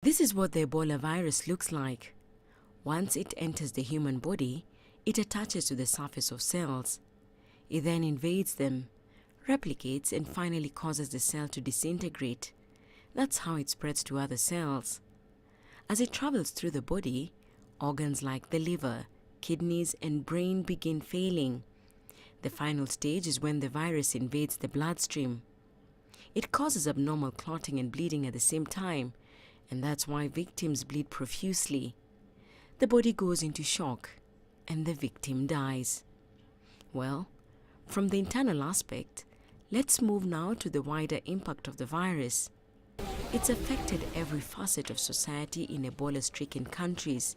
This is what the Ebola virus looks like. Once it enters the human body, it attaches to the surface of cells. It then invades them, replicates, and finally causes the cell to disintegrate. That's how it spreads to other cells. As it travels through the body, organs like the liver, kidneys, and brain begin failing. The final stage is when the virus invades the bloodstream. It causes abnormal clotting and bleeding at the same time, and that's why victims bleed profusely. The body goes into shock, and the victim dies. Well, from the internal aspect, let's move now to the wider impact of the virus. It's affected every facet of society in Ebola-stricken countries,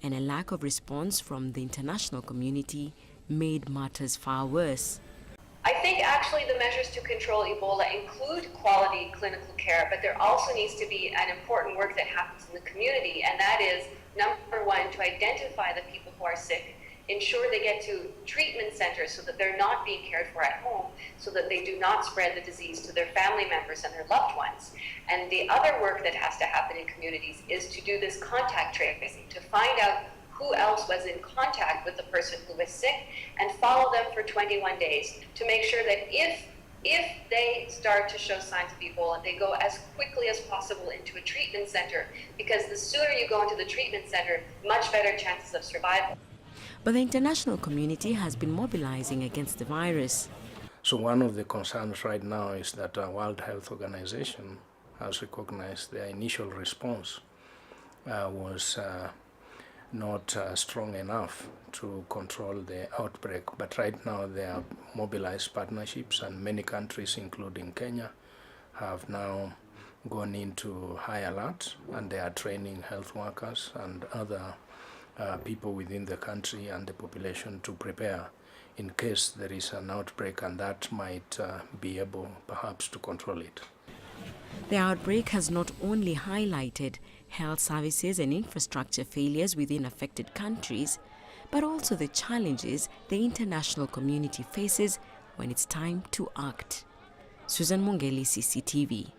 and a lack of response from the international community made matters far worse. I think actually the measures to control Ebola include quality clinical care, but there also needs to be an important work that happens in the community, and that is, number one, to identify the people who are sick, ensure they get to treatment centers so that they're not being cared for at home, so that they do not spread the disease to their family members and their loved ones. And the other work that has to happen in communities is to do this contact tracing, to find out who else was in contact with the person who was sick and follow them for 21 days to make sure that if they start to show signs of Ebola, they go as quickly as possible into a treatment center, because the sooner you go into the treatment center, much better chances of survival. But the international community has been mobilizing against the virus. So one of the concerns right now is that the World Health Organization has recognized their initial response was not strong enough to control the outbreak. But right now they have mobilized partnerships, and many countries, including Kenya, have now gone into high alert, and they are training health workers and other people within the country and the population to prepare in case there is an outbreak, and that might be able perhaps to control it. The outbreak has not only highlighted health services and infrastructure failures within affected countries, but also the challenges the international community faces when it's time to act. Susan Mwongeli, CCTV.